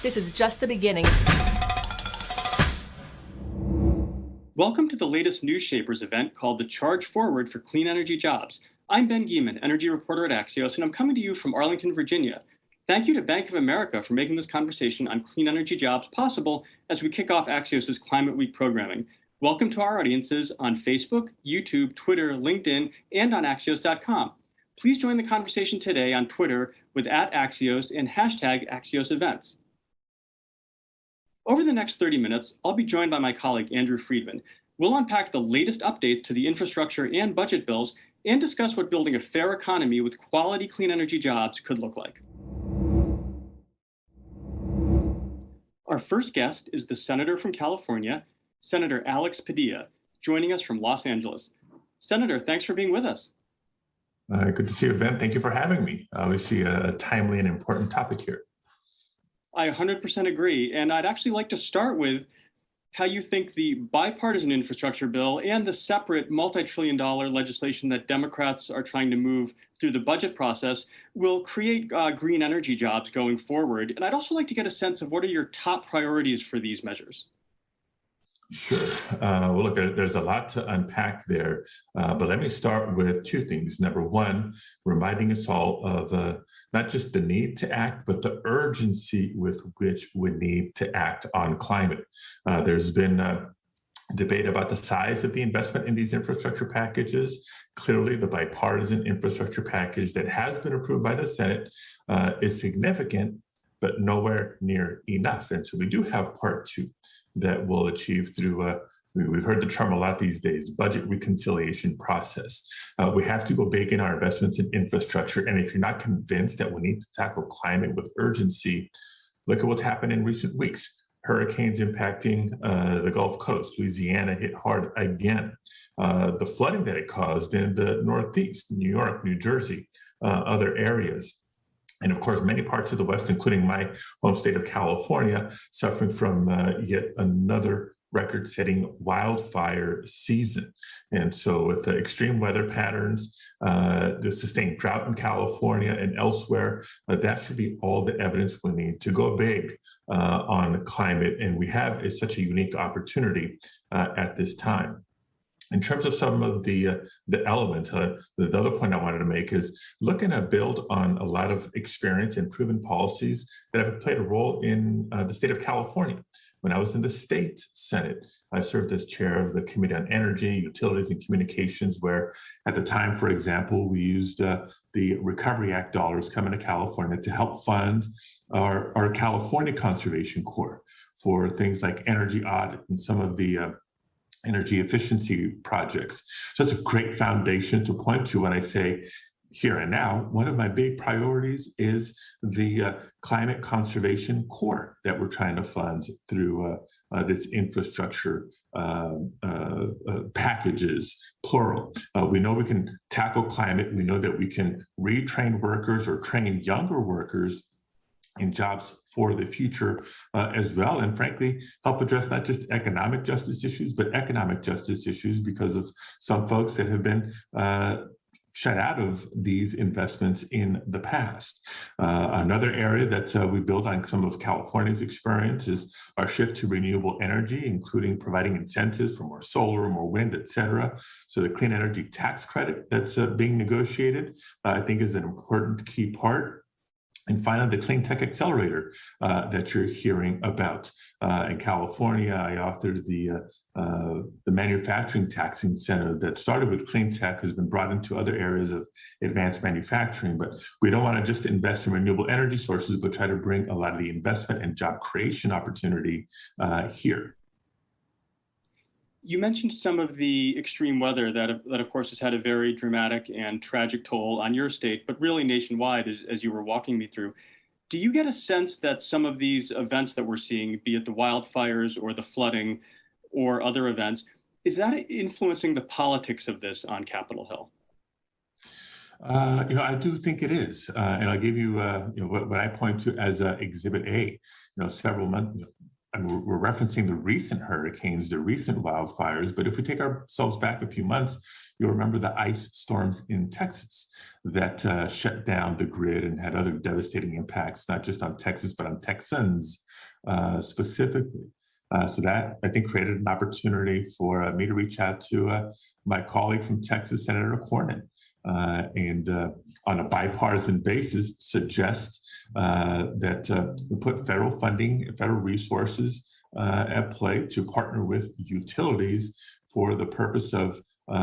This is just the beginning. Welcome to the latest News Shapers event called the Charge Forward for Clean Energy Jobs. I'm Ben Geman, energy reporter at Axios, and I'm coming to you from Arlington, Virginia. Thank you to Bank of America for making this conversation on clean energy jobs possible as we kick off Axios' Climate Week programming. Welcome to our audiences on Facebook, YouTube, Twitter, LinkedIn, and on Axios.com. Please join the conversation today on Twitter with @Axios and #Axios Events. Over the next 30 minutes, I'll be joined by my colleague, Andrew Freedman. We'll unpack the latest updates to the infrastructure and budget bills and discuss what building a fair economy with quality clean energy jobs could look like. Our first guest is the Senator from California, Senator Alex Padilla, joining us from Los Angeles. Senator, thanks for being with us. Good to see you, Ben. Thank you for having me. Obviously, a timely and important topic here. I 100% agree. And I'd actually like to start with how you think the bipartisan infrastructure bill and the separate multi-trillion-dollar legislation that Democrats are trying to move through the budget process will create green energy jobs going forward. And I'd also like to get a sense of what are your top priorities for these measures? Sure. Well, look, there's a lot to unpack there, but let me start with two things. Number one, reminding us all of not just the need to act, but the urgency with which we need to act on climate. There's been debate about the size of the investment in these infrastructure packages. Clearly, the bipartisan infrastructure package that has been approved by the Senate is significant, but nowhere near enough. And so we do have part two that we'll achieve through, we've heard the term a lot these days, budget reconciliation process. We have to go big in our investments in infrastructure. And if you're not convinced that we need to tackle climate with urgency, look at what's happened in recent weeks. Hurricanes impacting the Gulf Coast. Louisiana hit hard again. The flooding that it caused in the Northeast, New York, New Jersey, other areas. And of course, many parts of the West, including my home state of California, suffering from yet another record-setting wildfire season. And so with the extreme weather patterns, the sustained drought in California and elsewhere, that should be all the evidence we need to go big on climate. And we have such a unique opportunity at this time. In terms of some of the elements, the other point I wanted to make is looking to build on a lot of experience and proven policies that have played a role in the state of California. When I was in the state Senate, I served as chair of the Committee on Energy, Utilities, and Communications, where at the time, for example, we used the Recovery Act dollars coming to California to help fund our California Conservation Corps for things like energy audit and some of the energy efficiency projects. So it's a great foundation to point to when I say here and now, one of my big priorities is the Climate Conservation Corps that we're trying to fund through this infrastructure packages, plural. We know we can tackle climate. We know that we can retrain workers or train younger workers in jobs for the future as well, and frankly, help address not just economic justice issues, but economic justice issues because of some folks that have been shut out of these investments in the past. Another area that we build on some of California's experience is our shift to renewable energy, including providing incentives for more solar, more wind, et cetera. So the clean energy tax credit that's being negotiated, I think is an important key part. And finally, the Clean Tech Accelerator that you're hearing about. In California, I authored the manufacturing tax incentive that started with clean tech, has been brought into other areas of advanced manufacturing. But we don't want to just invest in renewable energy sources, but try to bring a lot of the investment and job creation opportunity here. You mentioned some of the extreme weather that of course, has had a very dramatic and tragic toll on your state, but really nationwide, as you were walking me through. Do you get a sense that some of these events that we're seeing, be it the wildfires or the flooding or other events, is that influencing the politics of this on Capitol Hill? I do think it is, and I'll give you, what I point to as Exhibit A. Several months, and we're referencing the recent hurricanes, the recent wildfires, but if we take ourselves back a few months, you'll remember the ice storms in Texas that shut down the grid and had other devastating impacts, not just on Texas, but on Texans specifically. So that, I think, created an opportunity for me to reach out to my colleague from Texas, Senator Cornyn, and on a bipartisan basis, suggest that we put federal funding and federal resources at play to partner with utilities for the purpose of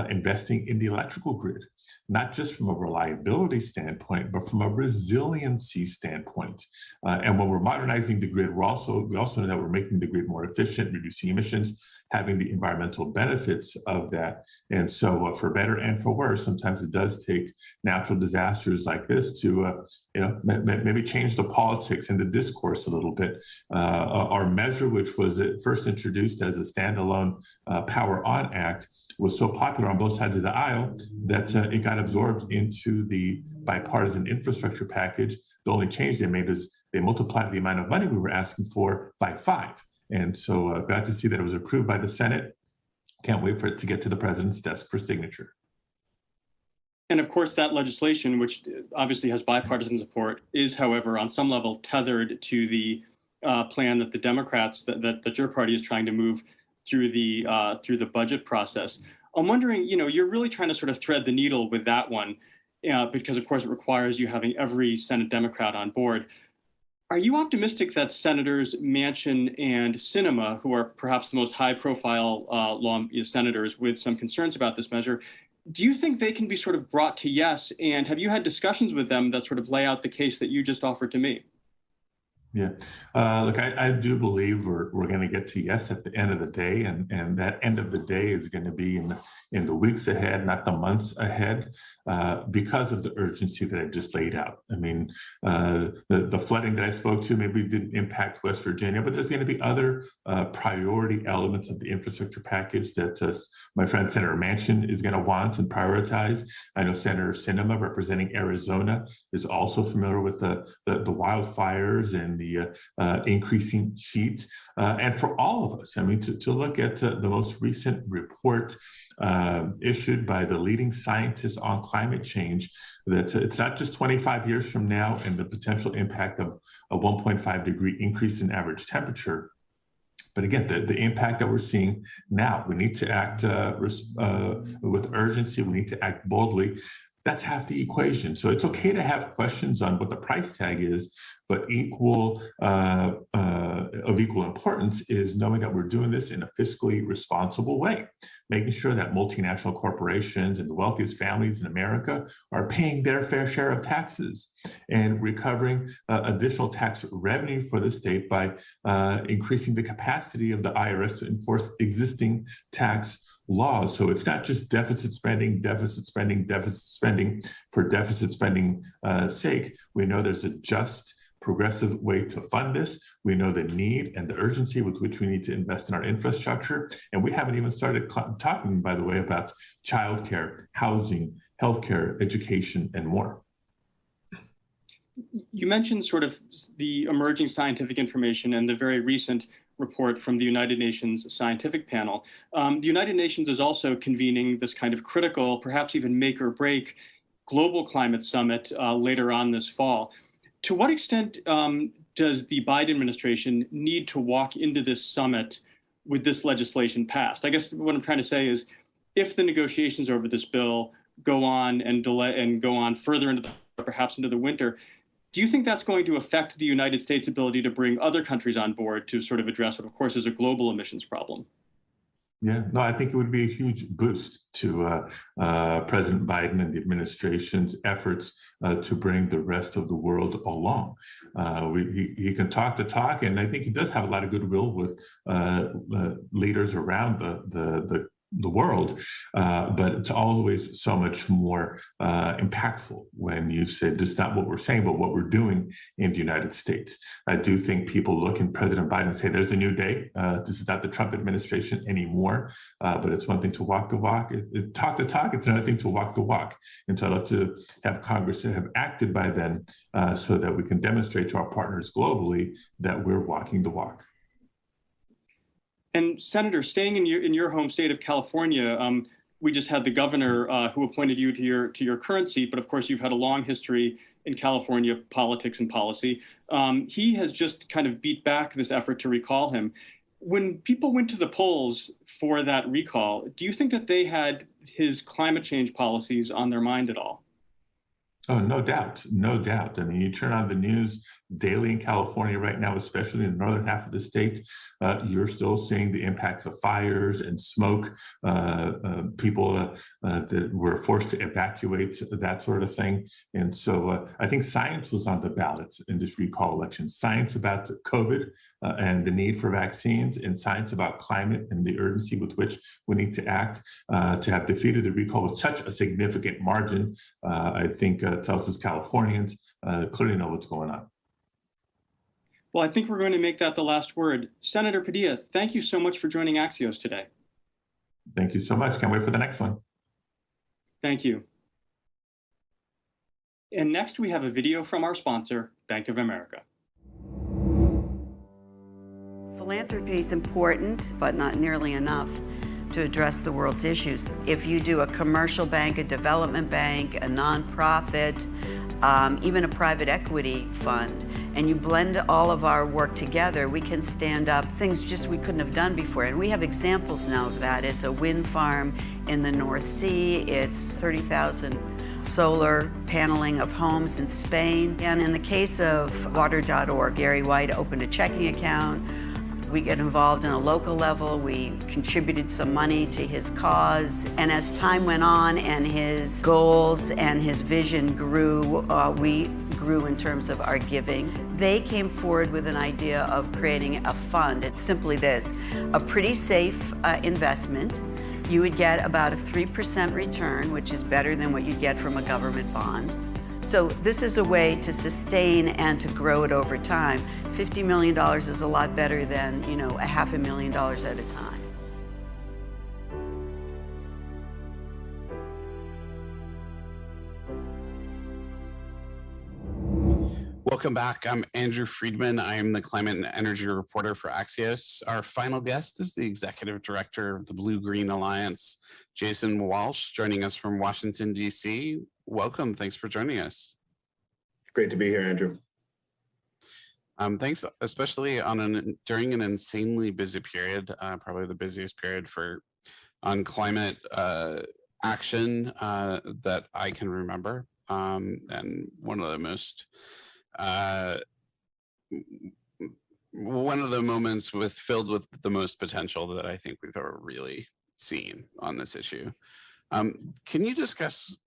investing in the electrical grid, not just from a reliability standpoint, but from a resiliency standpoint. And when we're modernizing the grid, we also know that we're making the grid more efficient, reducing emissions, having the environmental benefits of that. And so for better and for worse, sometimes it does take natural disasters like this to maybe change the politics and the discourse a little bit. Our measure, which was at first introduced as a standalone Power On Act, was so popular on both sides of the aisle that it got absorbed into the bipartisan infrastructure package. The only change they made is they multiplied the amount of money we were asking for by 5. And so glad to see that it was approved by the Senate. Can't wait for it to get to the president's desk for signature. And of course, that legislation, which obviously has bipartisan support, is, however, on some level tethered to the plan that the Democrats, that your party is trying to move through the budget process. I'm wondering, you're really trying to sort of thread the needle with that one, because of course it requires you having every Senate Democrat on board. Are you optimistic that Senators Manchin and Sinema, who are perhaps the most high-profile senators with some concerns about this measure, do you think they can be sort of brought to yes? And have you had discussions with them that sort of lay out the case that you just offered to me? Yeah, look, I do believe we're going to get to yes at the end of the day, and that end of the day is going to be in the weeks ahead, not the months ahead, because of the urgency that I just laid out. I mean, the flooding that I spoke to maybe didn't impact West Virginia, but there's going to be other priority elements of the infrastructure package that my friend Senator Manchin is going to want and prioritize. I know Senator Sinema, representing Arizona, is also familiar with the wildfires and the increasing heat. And for all of us, I mean, to look at the most recent report issued by the leading scientists on climate change, that it's not just 25 years from now and the potential impact of a 1.5 degree increase in average temperature. But again, the impact that we're seeing now, we need to act with urgency. We need to act boldly. That's half the equation. So it's okay to have questions on what the price tag is, but of equal importance is knowing that we're doing this in a fiscally responsible way, making sure that multinational corporations and the wealthiest families in America are paying their fair share of taxes and recovering additional tax revenue for the state by increasing the capacity of the IRS to enforce existing tax laws. So it's not just deficit spending for deficit spending sake. We know there's a just, progressive way to fund this. We know the need and the urgency with which we need to invest in our infrastructure. And we haven't even started talking, by the way, about childcare, housing, healthcare, education, and more. You mentioned sort of the emerging scientific information and the very recent report from the United Nations Scientific Panel. The United Nations is also convening this kind of critical, perhaps even make or break global climate summit later on this fall. To what extent does the Biden administration need to walk into this summit with this legislation passed? I guess what I'm trying to say is, if the negotiations over this bill go on and delay and go on further into perhaps into the winter, do you think that's going to affect the United States' ability to bring other countries on board to sort of address what, of course, is a global emissions problem? Yeah, no, I think it would be a huge boost to President Biden and the administration's efforts to bring the rest of the world along. He can talk the talk, and I think he does have a lot of goodwill with leaders around the world, but it's always so much more impactful when you say just not what we're saying, but what we're doing in the United States. I do think people look at President Biden and say, there's a new day. This is not the Trump administration anymore, but it's one thing to walk the walk, talk the talk. It's another thing to walk the walk. And so I'd love to have Congress have acted by then so that we can demonstrate to our partners globally that we're walking the walk. And Senator, staying in your home state of California, we just had the governor who appointed you to your current seat, but of course you've had a long history in California politics and policy. He has just kind of beat back this effort to recall him. When people went to the polls for that recall, do you think that they had his climate change policies on their mind at all? Oh, no doubt, no doubt. I mean, you turn on the news daily in California right now, especially in the northern half of the state, you're still seeing the impacts of fires and smoke, people that were forced to evacuate, that sort of thing. And so I think science was on the ballot in this recall election. Science about COVID and the need for vaccines, and science about climate and the urgency with which we need to act. To have defeated the recall with such a significant margin, I think tells us Californians clearly know what's going on. Well, I think we're going to make that the last word. Senator Padilla, thank you so much for joining Axios today. Thank you so much. Can't wait for the next one. Thank you. And next we have a video from our sponsor, Bank of America. Philanthropy is important, but not nearly enough to address the world's issues. If you do a commercial bank, a development bank, a nonprofit, even a private equity fund, and you blend all of our work together, we can stand up things just we couldn't have done before. And we have examples now of that. It's a wind farm in the North Sea. It's 30,000 solar paneling of homes in Spain. And in the case of water.org, Gary White opened a checking account. We get involved in a local level. We contributed some money to his cause. And as time went on and his goals and his vision grew, we grew in terms of our giving. They came forward with an idea of creating a fund. It's simply this, a pretty safe investment. You would get about a 3% return, which is better than what you'd get from a government bond. So this is a way to sustain and to grow it over time. $50 million is a lot better than, $500,000 at a time. Welcome back. I'm Andrew Freedman. I am the climate and energy reporter for Axios. Our final guest is the executive director of the BlueGreen Alliance, Jason Walsh, joining us from Washington, D.C. Welcome. Thanks for joining us. Great to be here, Andrew. Thanks, especially during an insanely busy period, probably the busiest period on climate action that I can remember, and one of the moments filled with the most potential that I think we've ever really seen on this issue. Can you discuss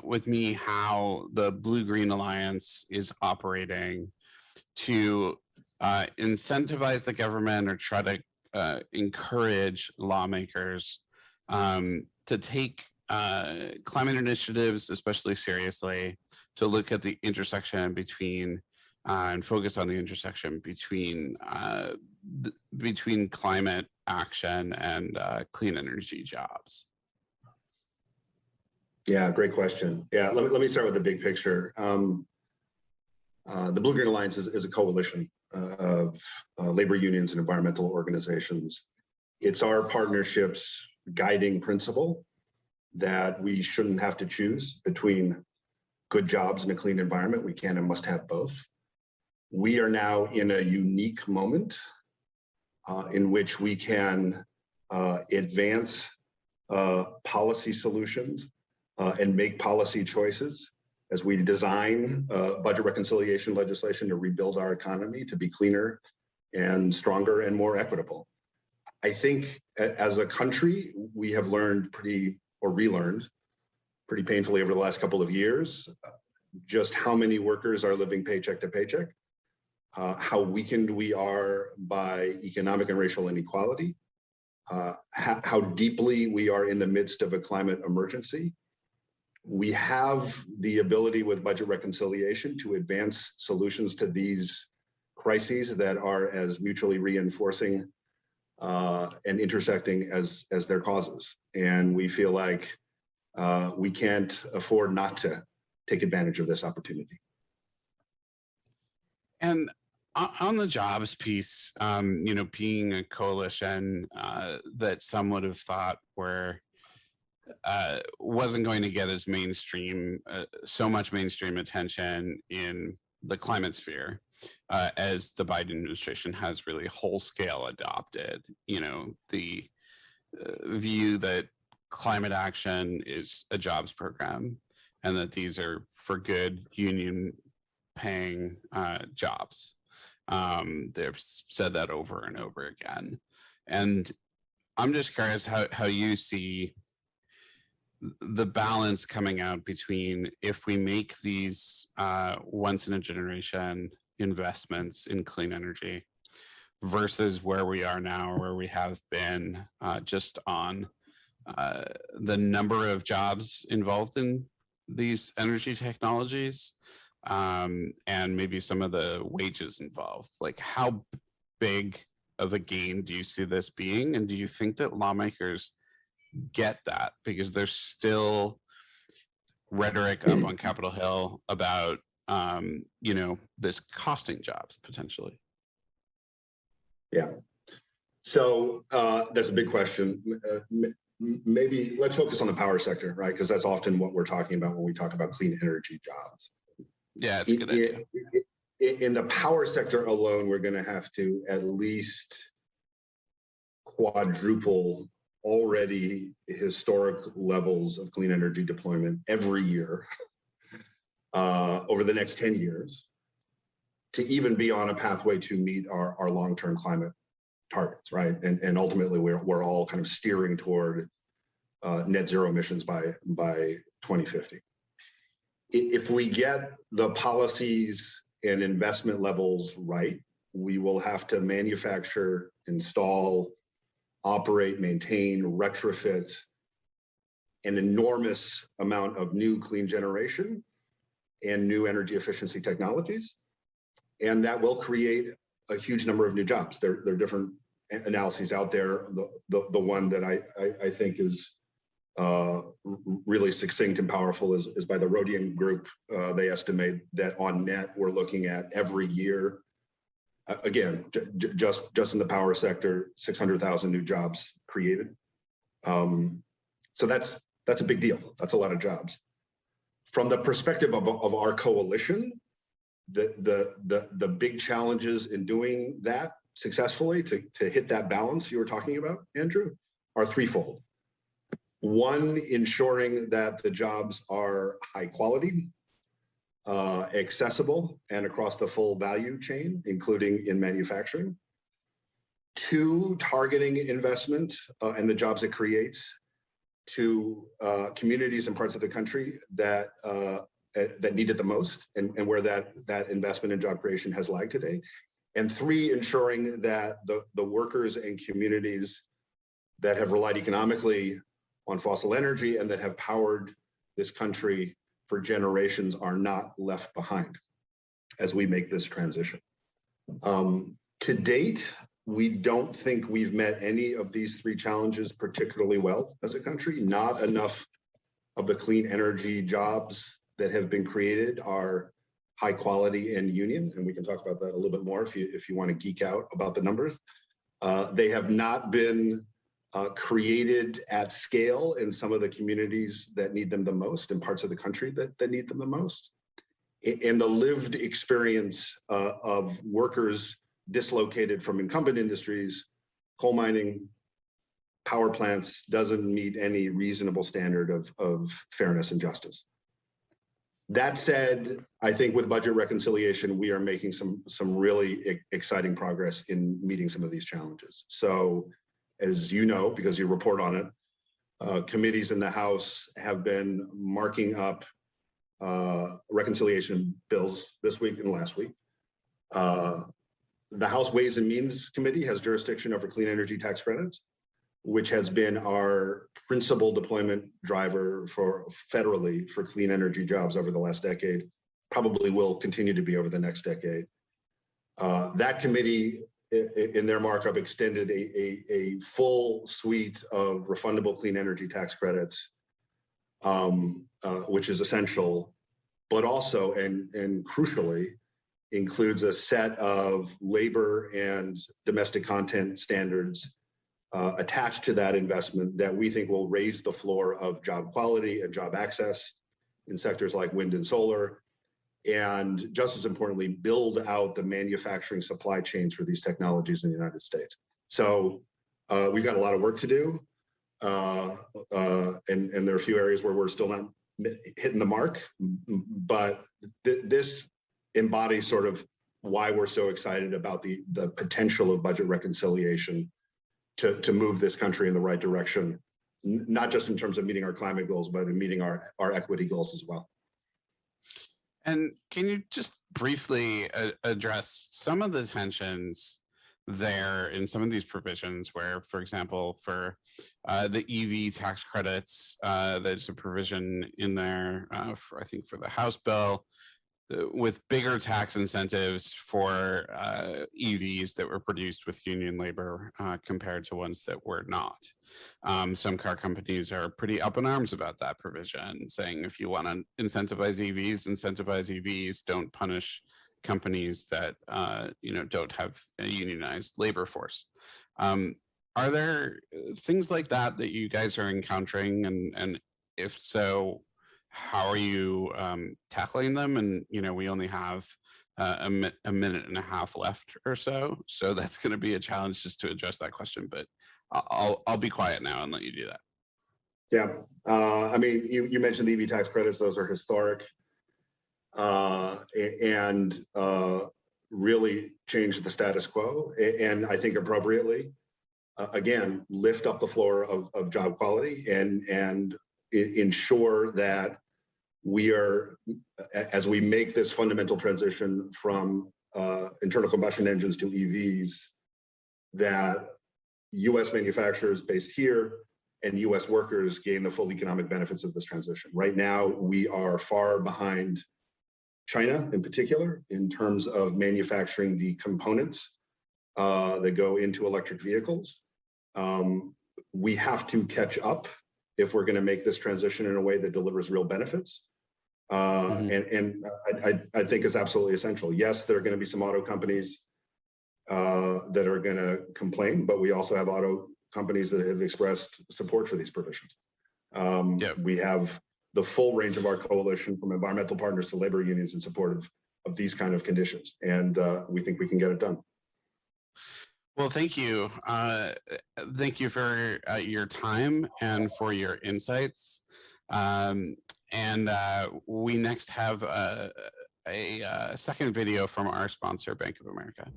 with me how the BlueGreen Alliance is operating to incentivize the government or try to encourage lawmakers to take climate initiatives especially seriously, to look at the intersection between and focus on the intersection between climate action and clean energy jobs? Yeah, great question. Yeah, let me start with the big picture. The BlueGreen Alliance is a coalition of labor unions and environmental organizations. It's our partnership's guiding principle that we shouldn't have to choose between good jobs and a clean environment. We can and must have both. We are now in a unique moment in which we can advance policy solutions and make policy choices as we design budget reconciliation legislation to rebuild our economy to be cleaner and stronger and more equitable. I think as a country, we have learned relearned pretty painfully over the last couple of years, just how many workers are living paycheck to paycheck, how weakened we are by economic and racial inequality, how deeply we are in the midst of a climate emergency. We have the ability with budget reconciliation to advance solutions to these crises that are as mutually reinforcing and intersecting as their causes. And we feel like we can't afford not to take advantage of this opportunity. And On the jobs piece, being a coalition that some would have thought wasn't going to get as so much mainstream attention in the climate sphere as the Biden administration has really whole scale adopted. The view that climate action is a jobs program and that these are for good union paying jobs. They've said that over and over again. And I'm just curious how you see the balance coming out between if we make these once in a generation investments in clean energy versus where we are now, where we have been just on the number of jobs involved in these energy technologies and maybe some of the wages involved. Like, how big of a gain do you see this being? And do you think that lawmakers get that? Because there's still rhetoric up on Capitol Hill about, this costing jobs potentially. Yeah. So that's a big question. Maybe let's focus on the power sector, right? Because that's often what we're talking about when we talk about clean energy jobs. Yeah, it's a good idea. In the power sector alone, we're going to have to at least quadruple already historic levels of clean energy deployment every year over the next 10 years to even be on a pathway to meet our long-term climate targets, right? And ultimately, we're all kind of steering toward net zero emissions by 2050. If we get the policies and investment levels right, we will have to manufacture, install, operate, maintain, retrofit an enormous amount of new clean generation and new energy efficiency technologies. And that will create a huge number of new jobs. There are different analyses out there. The one that I think is really succinct and powerful is by the Rodian Group. They estimate that on net, we're looking at every year, again, just in the power sector, 600,000 new jobs created. So that's a big deal. That's a lot of jobs. From the perspective of our coalition, the big challenges in doing that successfully to hit that balance you were talking about, Andrew, are threefold. One, ensuring that the jobs are high quality, accessible, and across the full value chain, including in manufacturing. Two, targeting investment and the jobs it creates to communities and parts of the country that need it the most and where that investment and job creation has lagged today. And three, ensuring that the workers and communities that have relied economically on fossil energy and that have powered this country for generations are not left behind as we make this transition. To date, we don't think we've met any of these three challenges particularly well as a country. Not enough of the clean energy jobs that have been created are high quality and union, and we can talk about that a little bit more if you want to geek out about the numbers. They have not been created at scale in some of the communities that need them the most, in parts of the country that need them the most. And the lived experience of workers dislocated from incumbent industries, coal mining, power plants, doesn't meet any reasonable standard of fairness and justice. That said, I think with budget reconciliation, we are making some really exciting progress in meeting some of these challenges. So, as you know, because you report on it, committees in the House have been marking up reconciliation bills this week and last week. The House Ways and Means Committee has jurisdiction over clean energy tax credits, which has been our principal deployment driver federally for clean energy jobs over the last decade, probably will continue to be over the next decade. That committee, in their markup, extended a full suite of refundable clean energy tax credits, which is essential, but also, and crucially, includes a set of labor and domestic content standards attached to that investment that we think will raise the floor of job quality and job access in sectors like wind and solar, and just as importantly, build out the manufacturing supply chains for these technologies in the United States. So we've got a lot of work to do, and there are a few areas where we're still not hitting the mark, but this embodies sort of why we're so excited about the potential of budget reconciliation to move this country in the right direction, not just in terms of meeting our climate goals, but in meeting our equity goals as well. And can you just briefly address some of the tensions there in some of these provisions where, for example, for the EV tax credits, there's a provision in there, for, I think for the House bill, with bigger tax incentives for EVs that were produced with union labor compared to ones that were not. Some car companies are pretty up in arms about that provision, saying if you want to incentivize EVs, don't punish companies that don't have a unionized labor force. Are there things like that that you guys are encountering, and if so, how are you tackling them? And we only have a minute and a half left or so that's going to be a challenge just to address that question. But I'll be quiet now and let you do that. Yeah, I mean, you mentioned the EV tax credits; those are historic, and really change the status quo. And I think appropriately, again, lift up the floor of job quality and ensure that we are, as we make this fundamental transition from internal combustion engines to EVs, that U.S. manufacturers based here and U.S. workers gain the full economic benefits of this transition. Right now, we are far behind China in particular in terms of manufacturing the components that go into electric vehicles. We have to catch up if we're going to make this transition in a way that delivers real benefits. And I think is absolutely essential. Yes, there are going to be some auto companies that are going to complain, but we also have auto companies that have expressed support for these provisions. We have the full range of our coalition, from environmental partners to labor unions, in support of these kind of conditions, and we think we can get it done. Well, thank you. Thank you for your time and for your insights. And we next have a second video from our sponsor, Bank of America.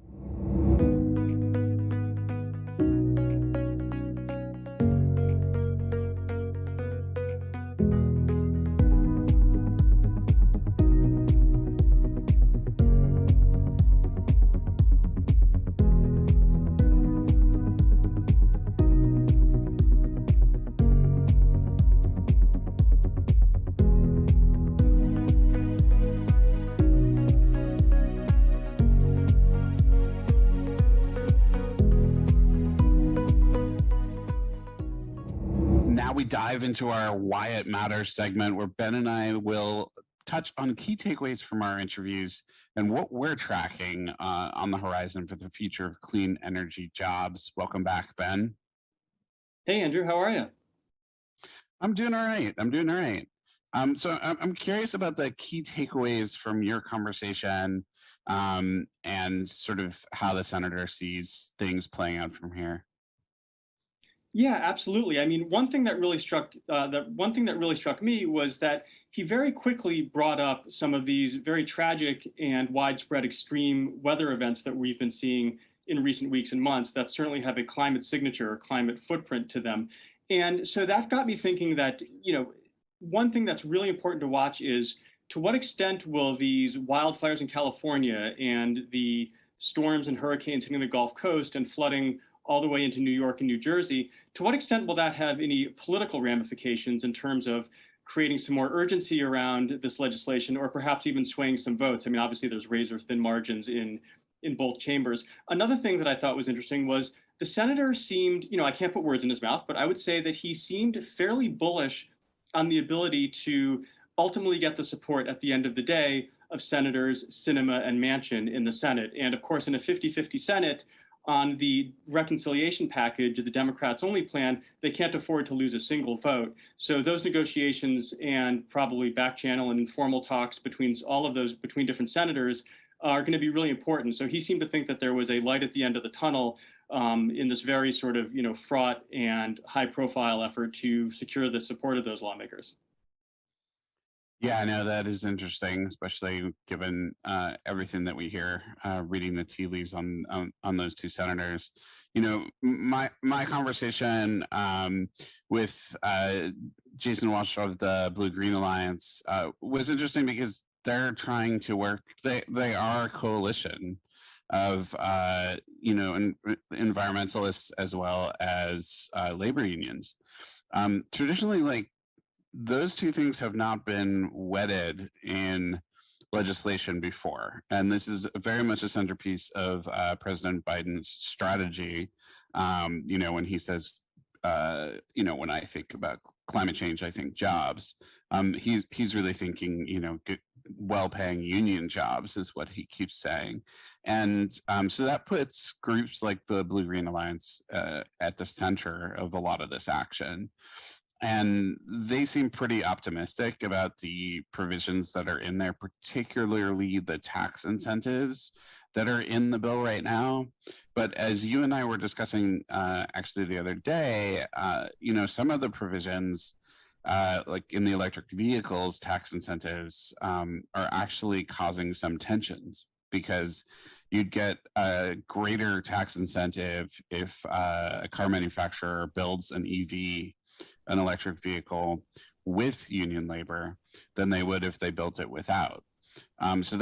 We dive into our Why It Matters segment, where Ben and I will touch on key takeaways from our interviews and what we're tracking on the horizon for the future of clean energy jobs. Welcome back, Ben. Hey, Andrew, how are you? I'm doing all right. So I'm curious about the key takeaways from your conversation and sort of how the senator sees things playing out from here. Yeah, absolutely. I mean, one thing that really struck me was that he very quickly brought up some of these very tragic and widespread extreme weather events that we've been seeing in recent weeks and months that certainly have a climate signature or climate footprint to them. And so that got me thinking that, one thing that's really important to watch is to what extent will these wildfires in California and the storms and hurricanes hitting the Gulf Coast and flooding all the way into New York and New Jersey, to what extent will that have any political ramifications in terms of creating some more urgency around this legislation, or perhaps even swaying some votes? I mean, obviously there's razor thin margins in both chambers. Another thing that I thought was interesting was the senator seemed, I can't put words in his mouth, but I would say that he seemed fairly bullish on the ability to ultimately get the support at the end of the day of Senators Sinema and Manchin in the Senate. And of course, in a 50-50 Senate, on the reconciliation package, the Democrats' only plan, they can't afford to lose a single vote. So those negotiations and probably back channel and informal talks between all of those, between different senators, are going to be really important. So he seemed to think that there was a light at the end of the tunnel in this very sort of, fraught and high-profile effort to secure the support of those lawmakers. Yeah, I know that is interesting, especially given everything that we hear, reading the tea leaves on those two senators. My conversation with Jason Walsh of the Blue-Green Alliance was interesting because they're trying to work. They are a coalition of environmentalists as well as labor unions. Traditionally, like, those two things have not been wedded in legislation before. And this is very much a centerpiece of President Biden's strategy. When he says, when I think about climate change, I think jobs. He's really thinking, good, well-paying union jobs is what he keeps saying. And so that puts groups like the Blue-Green Alliance at the center of a lot of this action. And they seem pretty optimistic about the provisions that are in there, particularly the tax incentives that are in the bill right now. But as you and I were discussing actually the other day, some of the provisions, like in the electric vehicles, tax incentives are actually causing some tensions, because you'd get a greater tax incentive if a car manufacturer builds an EV, an electric vehicle, with union labor than they would if they built it without. So